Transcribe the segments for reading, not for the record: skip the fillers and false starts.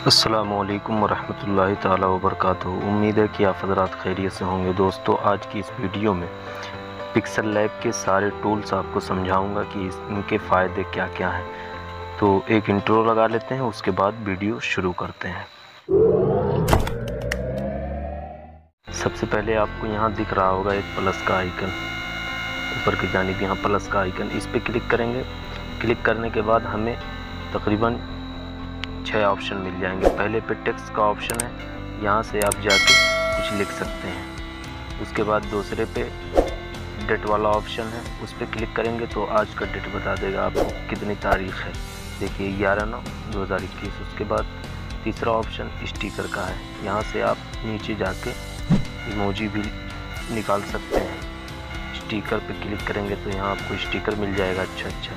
अस्सलामुअलैकुम वरहमतुल्लाहि ताला वबरकातुहू। उम्मीद है कि आप हज़रात खैरियत से होंगे। दोस्तों, आज की इस वीडियो में पिक्सल लैब के सारे टूल्स आपको समझाऊंगा कि इनके फ़ायदे क्या क्या हैं। तो एक इंट्रो लगा लेते हैं, उसके बाद वीडियो शुरू करते हैं। सबसे पहले आपको यहाँ दिख रहा होगा एक प्लस का आइकन, ऊपर की जानिब यहाँ प्लस का आइकन, इस पर क्लिक करेंगे। क्लिक करने के बाद हमें तकरीबन 6 ऑप्शन मिल जाएंगे। पहले पे टेक्स्ट का ऑप्शन है, यहाँ से आप जाके कुछ लिख सकते हैं। उसके बाद दूसरे पे डेट वाला ऑप्शन है, उस पर क्लिक करेंगे तो आज का डेट बता देगा आपको कितनी तारीख है। देखिए 11/9/2021। उसके बाद तीसरा ऑप्शन स्टिकर का है, यहाँ से आप नीचे जाके इमोजी भी निकाल सकते हैं। स्टिकर पे क्लिक करेंगे तो यहाँ आपको स्टिकर मिल जाएगा अच्छा।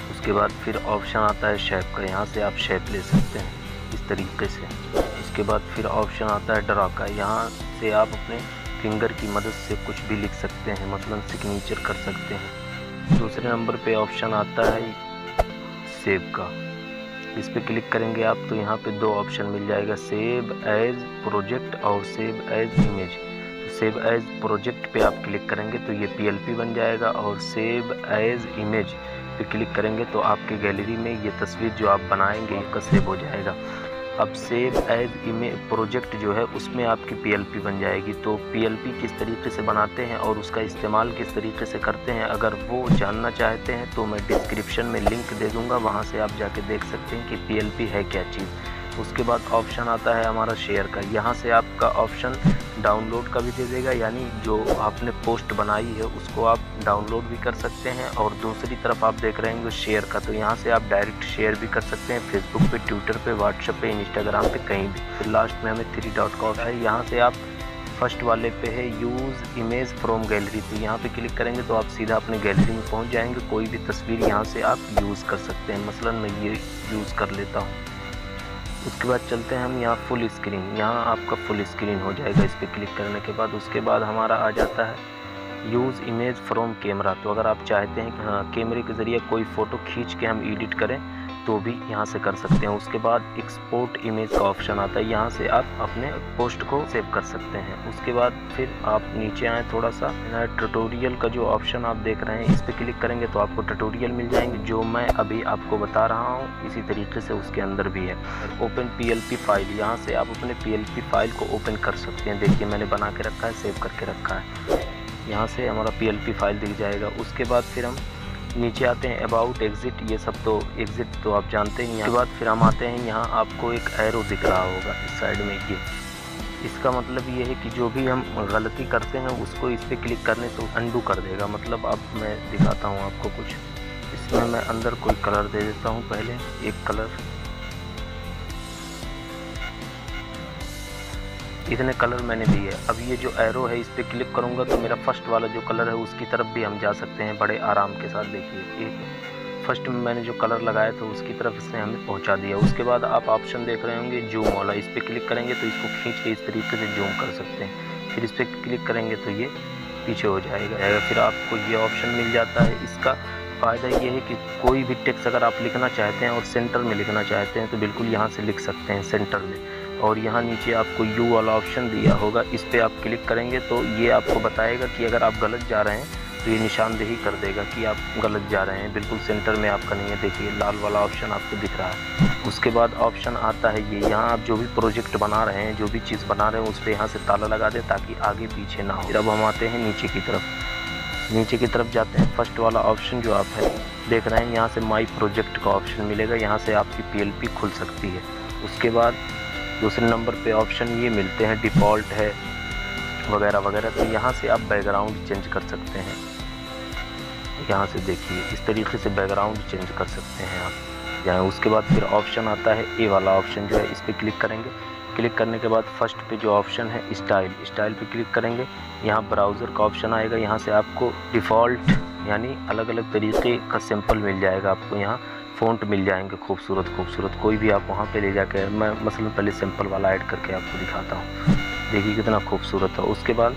उसके बाद फिर ऑप्शन आता है शेप का, यहाँ से आप शेप ले सकते हैं इस तरीके से। उसके बाद फिर ऑप्शन आता है ड्रा का, यहाँ से आप अपने फिंगर की मदद से कुछ भी लिख सकते हैं, मतलब सिग्नेचर कर सकते हैं। दूसरे नंबर पे ऑप्शन आता है सेव का, इस पर क्लिक करेंगे आप तो यहाँ पे 2 ऑप्शन मिल जाएगा, सेव एज प्रोजेक्ट और save as image. Save as project पे आप क्लिक करेंगे तो ये PLP बन जाएगा, और सेव एज इमेज पे क्लिक करेंगे तो आपके गैलरी में ये तस्वीर जो आप बनाएंगे इसका सेव हो जाएगा। अब सेव एज इमेज प्रोजेक्ट जो है उसमें आपकी PLP बन जाएगी। तो PLP किस तरीके से बनाते हैं और उसका इस्तेमाल किस तरीके से करते हैं, अगर वो जानना चाहते हैं तो मैं डिस्क्रिप्शन में लिंक दे दूँगा, वहाँ से आप जाके देख सकते हैं कि PLP है क्या चीज़। उसके बाद ऑप्शन आता है हमारा शेयर का, यहाँ से आपका ऑप्शन डाउनलोड का भी दे देगा, यानी जो आपने पोस्ट बनाई है उसको आप डाउनलोड भी कर सकते हैं। और दूसरी तरफ आप देख रहे हैं शेयर का, तो यहाँ से आप डायरेक्ट शेयर भी कर सकते हैं फेसबुक पे, ट्विटर पे, व्हाट्सएप पे, इंस्टाग्राम पे, कहीं भी। फिर लास्ट में हमें 3 डॉट का है, यहाँ से आप फर्स्ट वाले पे है यूज़ इमेज फ्रॉम गैलरी, तो यहाँ पे क्लिक करेंगे तो आप सीधा अपने गैलरी में पहुँच जाएंगे। कोई भी तस्वीर यहाँ से आप यूज़ कर सकते हैं, मसलन मैं ये यूज़ कर लेता हूँ। उसके बाद चलते हैं हम यहाँ फुल स्क्रीन, यहाँ आपका फुल स्क्रीन हो जाएगा इस पर क्लिक करने के बाद। उसके बाद हमारा आ जाता है यूज़ इमेज फ्रॉम कैमरा, तो अगर आप चाहते हैं कि कैमरे के ज़रिए कोई फ़ोटो खींच के हम एडिट करें तो भी यहाँ से कर सकते हैं। उसके बाद एक्सपोर्ट इमेज का ऑप्शन आता है, यहाँ से आप अपने पोस्ट को सेव कर सकते हैं। उसके बाद फिर आप नीचे आए थोड़ा सा, ट्यूटोरियल का जो ऑप्शन आप देख रहे हैं इस पर क्लिक करेंगे तो आपको ट्यूटोरियल मिल जाएंगे, जो मैं अभी आपको बता रहा हूँ इसी तरीके से उसके अंदर भी है। ओपन PLP फाइल, यहाँ से आप अपने PLP फाइल को ओपन कर सकते हैं। देखिए मैंने बना के रखा है, सेव करके रखा है, यहाँ से हमारा PLP फाइल दिख जाएगा। उसके बाद फिर हम नीचे आते हैं अबाउट एग्जिट, ये सब तो एग्जिट तो आप जानते हैं। उसके बाद फिर हम आते हैं, यहाँ आपको एक एरो दिख रहा होगा इस साइड में, ये इसका मतलब ये है कि जो भी हम गलती करते हैं उसको इस पर क्लिक करने तो अंडू कर देगा। मतलब अब मैं दिखाता हूँ आपको कुछ, इसमें मैं अंदर कोई कलर दे देता हूँ। पहले एक कलर, इतने कलर मैंने दिए। अब ये जो एरो है इस पर क्लिक करूँगा तो मेरा फर्स्ट वाला जो कलर है उसकी तरफ भी हम जा सकते हैं बड़े आराम के साथ। देखिए एक फर्स्ट में मैंने जो कलर लगाया था उसकी तरफ इसने हमें पहुंचा दिया। उसके बाद आप ऑप्शन देख रहे होंगे जूम वाला, इस पर क्लिक करेंगे तो इसको खींच के इस तरीके से जूम कर सकते हैं। फिर इस पर क्लिक करेंगे तो ये पीछे हो जाएगा। फिर आपको ये ऑप्शन मिल जाता है। इसका फ़ायदा ये है कि कोई भी टेक्स्ट अगर आप लिखना चाहते हैं और सेंटर में लिखना चाहते हैं तो बिल्कुल यहाँ से लिख सकते हैं सेंटर में। और यहाँ नीचे आपको U वाला ऑप्शन दिया होगा, इस पर आप क्लिक करेंगे तो ये आपको बताएगा कि अगर आप गलत जा रहे हैं तो ये निशानदेही कर देगा कि आप गलत जा रहे हैं, बिल्कुल सेंटर में आपका नहीं है। देखिए लाल वाला ऑप्शन आपको दिख रहा है। उसके बाद ऑप्शन आता है ये, यहाँ आप जो भी प्रोजेक्ट बना रहे हैं, जो भी चीज़ बना रहे हैं उस पर यहाँ से ताला लगा दें ताकि आगे पीछे ना हो। फिर अब हम आते हैं नीचे की तरफ, नीचे की तरफ जाते हैं। फर्स्ट वाला ऑप्शन जो आप है देख रहे हैं, यहाँ से माई प्रोजेक्ट का ऑप्शन मिलेगा, यहाँ से आपकी PLP खुल सकती है। उसके बाद दूसरे नंबर पे ऑप्शन ये मिलते हैं डिफ़ॉल्ट है वगैरह वगैरह, तो यहाँ से आप बैकग्राउंड चेंज कर सकते हैं। यहाँ से देखिए इस तरीके से बैकग्राउंड चेंज कर सकते हैं आप यहाँ। उसके बाद फिर ऑप्शन आता है ए वाला ऑप्शन जो है, इस पर क्लिक करेंगे। क्लिक करने के बाद फर्स्ट पे जो ऑप्शन है स्टाइल पे क्लिक करेंगे। यहाँ ब्राउज़र का ऑप्शन आएगा, यहाँ से आपको डिफ़ॉल्ट यानी अलग अलग तरीके का सैंपल मिल जाएगा। आपको यहाँ फ़ॉन्ट मिल जाएंगे खूबसूरत, कोई भी आप वहाँ पे ले जाकर, मैं मसलन पहले सिंपल वाला ऐड करके आपको दिखाता हूँ। देखिए कितना खूबसूरत है। उसके बाद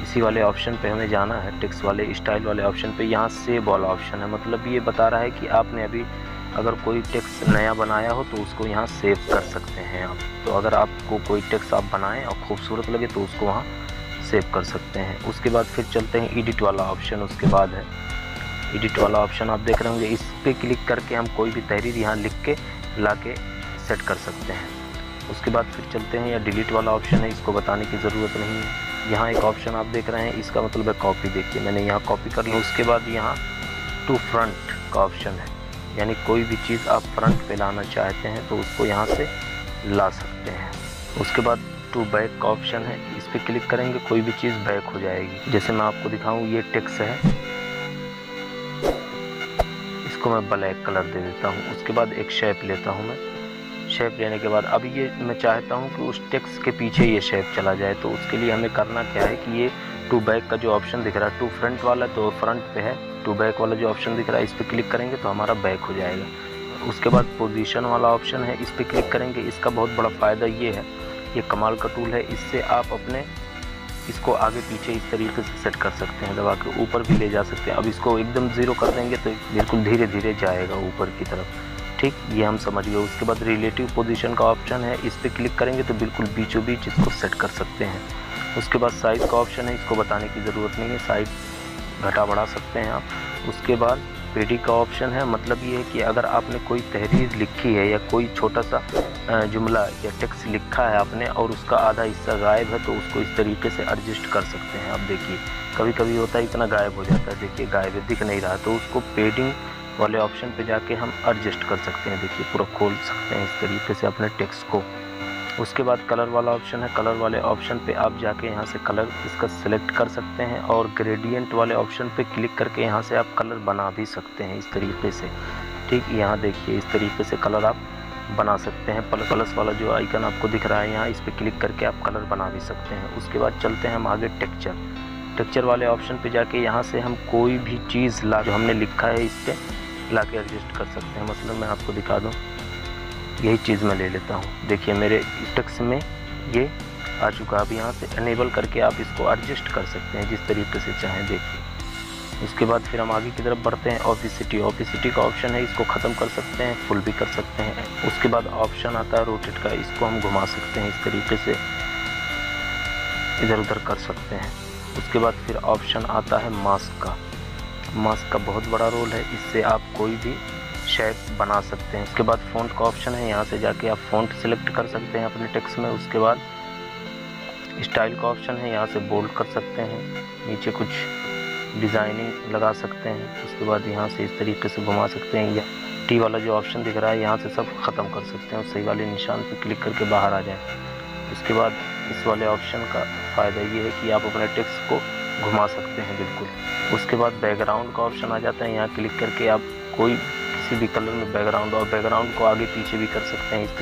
इसी वाले ऑप्शन पे हमें जाना है, टेक्स्ट वाले स्टाइल वाले ऑप्शन पे। यहाँ सेव वाला ऑप्शन है, मतलब ये बता रहा है कि आपने अभी अगर कोई टेक्स्ट नया बनाया हो तो उसको यहाँ सेव कर सकते हैं आप। तो अगर आपको कोई टेक्स्ट आप बनाएं और खूबसूरत लगे तो उसको वहाँ सेव कर सकते हैं। उसके बाद फिर चलते हैं एडिट वाला ऑप्शन, उसके बाद है एडिट वाला ऑप्शन आप देख रहे होंगे। इस पर क्लिक करके हम कोई भी तहरीर यहाँ लिख के ला के सेट कर सकते हैं। उसके बाद फिर चलते हैं, या डिलीट वाला ऑप्शन है, इसको बताने की ज़रूरत नहीं है। यहाँ एक ऑप्शन आप देख रहे हैं, इसका मतलब है कॉपी। देखिए मैंने यहाँ कॉपी कर लिया। उसके बाद यहाँ टू फ्रंट का ऑप्शन है, यानी कोई भी चीज़ आप फ्रंट पे लाना चाहते हैं तो उसको यहाँ से ला सकते हैं। उसके बाद टू बैक का ऑप्शन है, इस पर क्लिक करेंगे कोई भी चीज़ बैक हो जाएगी। जैसे मैं आपको दिखाऊं, ये टेक्स्ट है, इसको मैं ब्लैक कलर दे देता हूं। उसके बाद एक शेप लेता हूं मैं। शेप लेने के बाद अब ये मैं चाहता हूं कि उस टेक्स्ट के पीछे ये शेप चला जाए, तो उसके लिए हमें करना क्या है कि ये टू बैक का जो ऑप्शन दिख रहा है, टू फ्रंट वाला तो फ्रंट पे है, टू बैक वाला जो ऑप्शन दिख रहा है इस पर क्लिक करेंगे तो हमारा बैक हो जाएगा। उसके बाद पोजीशन वाला ऑप्शन है, इस पर क्लिक करेंगे। इसका बहुत बड़ा फ़ायदा ये है, ये कमाल का टूल है, इससे आप अपने इसको आगे पीछे इस तरीके से सेट कर सकते हैं, दबा के ऊपर भी ले जा सकते हैं। अब इसको एकदम ज़ीरो कर देंगे तो बिल्कुल धीरे धीरे जाएगा ऊपर की तरफ। ठीक, ये हम समझ गए। उसके बाद रिलेटिव पोजीशन का ऑप्शन है, इस पर क्लिक करेंगे तो बिल्कुल बीचों बीच इसको सेट कर सकते हैं। उसके बाद साइज़ का ऑप्शन है, इसको बताने की ज़रूरत नहीं है, साइज़ घटा बढ़ा सकते हैं आप। उसके बाद पेडी का ऑप्शन है, मतलब ये है कि अगर आपने कोई तहरीर लिखी है या कोई छोटा सा जुमला या टेक्स्ट लिखा है आपने और उसका आधा हिस्सा गायब है तो उसको इस तरीके से एडजस्ट कर सकते हैं। आप देखिए कभी कभी होता है इतना गायब हो जाता है, देखिए गायब है, दिख नहीं रहा, तो उसको पेडिंग वाले ऑप्शन पे जाके हम एडजस्ट कर सकते हैं। देखिए पूरा खोल सकते हैं इस तरीके से अपने टेक्स्ट को। उसके बाद कलर वाला ऑप्शन है, कलर वाले ऑप्शन पे आप जाके यहाँ से कलर इसका सिलेक्ट कर सकते हैं और ग्रेडियंट वाले ऑप्शन पे क्लिक करके यहाँ से आप कलर बना भी सकते हैं इस तरीके से। ठीक, यहाँ देखिए इस तरीके से कलर आप बना सकते हैं। प्लस वाला जो आइकन आपको दिख रहा है यहाँ, इस पर क्लिक करके आप कलर बना भी सकते हैं। उसके बाद चलते हैं हम आगे टेक्सचर वाले ऑप्शन पे जाके यहाँ से हम कोई भी चीज़ ला जो हमने लिखा है इस पर ला के एडजस्ट कर सकते हैं। मतलब मैं आपको दिखा दूँ, यही चीज़ मैं ले लेता हूँ, देखिए मेरे टेक्स्ट में ये आ चुका। अब यहाँ से एनेबल करके आप इसको एडजस्ट कर सकते हैं जिस तरीके से चाहें, देखिए। उसके बाद फिर हम आगे की तरफ बढ़ते हैं। ऑपिसिटी का ऑप्शन है, इसको ख़त्म कर सकते हैं, फुल भी कर सकते हैं। उसके बाद ऑप्शन आता है रोटेट का, इसको हम घुमा सकते हैं इस तरीके से, इधर उधर कर सकते हैं। उसके बाद फिर ऑप्शन आता है मास्क का बहुत बड़ा रोल है, इससे आप कोई भी शेप बना सकते हैं। उसके बाद फ़ॉन्ट का ऑप्शन है, यहाँ से जाके आप फ़ॉन्ट सेलेक्ट कर सकते हैं अपने टेक्स्ट में। उसके बाद स्टाइल का ऑप्शन है, यहाँ से बोल्ड कर सकते हैं, नीचे कुछ डिज़ाइनिंग लगा सकते हैं। उसके बाद यहाँ से इस तरीके से घुमा सकते हैं, या टी वाला जो ऑप्शन दिख रहा है यहाँ से सब ख़त्म कर सकते हैं, सही वाले निशान पर क्लिक करके बाहर आ जाए। उसके बाद इस वाले ऑप्शन का फ़ायदा ये है कि आप अपने टेक्स्ट को घुमा सकते हैं बिल्कुल। उसके बाद बैकग्राउंड का ऑप्शन आ जाता है, यहाँ क्लिक करके आप कोई किसी भी कलर में बैकग्राउंड और बैकग्राउंड को आगे पीछे भी कर सकते हैं इस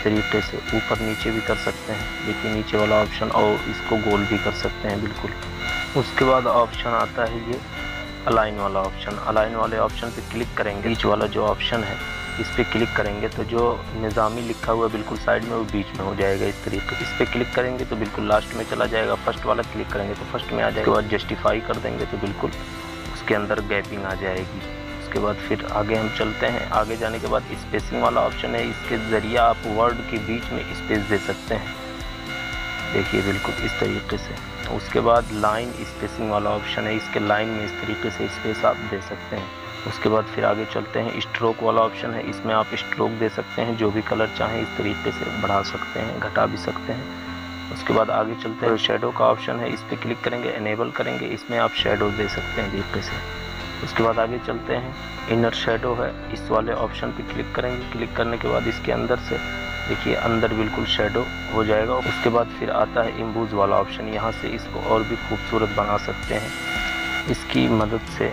तरीके से ऊपर नीचे भी कर सकते हैं। देखिए नीचे वाला ऑप्शन, और इसको गोल भी कर सकते हैं बिल्कुल। उसके बाद ऑप्शन आता है ये अलाइन वाला ऑप्शन। अलाइन वाले ऑप्शन पे क्लिक करेंगे, बीच वाला जो ऑप्शन है इस पर क्लिक करेंगे तो जो निज़ामी लिखा हुआ बिल्कुल साइड में वो बीच में हो जाएगा इस तरीके से। इस पर क्लिक करेंगे तो बिल्कुल लास्ट में चला जाएगा। फर्स्ट वाला क्लिक करेंगे तो फर्स्ट में आ जाएगा। उसके बाद जस्टिफाई कर देंगे तो बिल्कुल उसके अंदर गैपिंग आ जाएगी। उसके बाद फिर आगे हम चलते हैं। आगे जाने के बाद स्पेसिंग वाला ऑप्शन है, इसके ज़रिए आप वर्ड के बीच में स्पेस दे सकते हैं, देखिए बिल्कुल इस तरीके से। उसके बाद लाइन स्पेसिंग वाला ऑप्शन है, इसके लाइन में इस तरीके से स्पेस आप दे सकते हैं। उसके बाद फिर आगे चलते हैं। स्ट्रोक वाला ऑप्शन है, इसमें आप स्ट्रोक दे सकते हैं, जो भी कलर चाहें इस तरीके से बढ़ा सकते हैं, घटा भी सकते हैं। उसके बाद आगे चलते हैं। शेडो का ऑप्शन है, इस पर क्लिक करेंगे, एनेबल करेंगे, इसमें आप शेडो दे सकते हैं तरीके से। उसके बाद आगे चलते हैं। इनर शेडो है, इस वाले ऑप्शन पे क्लिक करेंगे। क्लिक करने के बाद इसके अंदर से देखिए अंदर बिल्कुल शेडो हो जाएगा। उसके बाद फिर आता है इम्बूज वाला ऑप्शन, यहाँ से इसको और भी खूबसूरत बना सकते हैं इसकी मदद से।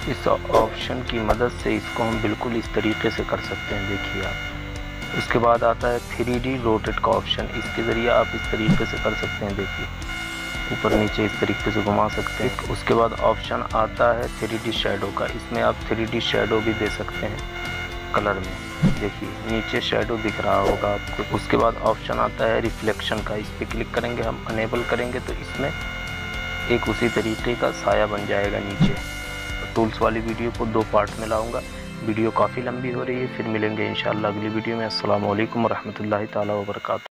इस ऑप्शन की मदद से इसको हम बिल्कुल इस तरीके से कर सकते हैं, देखिए आप। उसके बाद आता है 3D रोटेट का ऑप्शन, इसके ज़रिए आप इस तरीके से कर सकते हैं, देखिए ऊपर नीचे इस तरीके से घुमा सकते हैं। उसके बाद ऑप्शन आता है 3D शैडो का, इसमें आप 3D शैडो भी दे सकते हैं कलर में, देखिए नीचे शैडो दिख रहा होगा आपको। उसके बाद ऑप्शन आता है रिफ्लेक्शन का, इस पर क्लिक करेंगे हम, अनेबल करेंगे तो इसमें एक उसी तरीके का साया बन जाएगा नीचे। टूल्स वाली वीडियो को 2 पार्ट में लाऊंगा, वीडियो काफ़ी लंबी हो रही है। फिर मिलेंगे इंशाअल्लाह अगली वीडियो में। अस्सलामु अलैकुम रहमतुल्लाहि ताला व बरकातहू।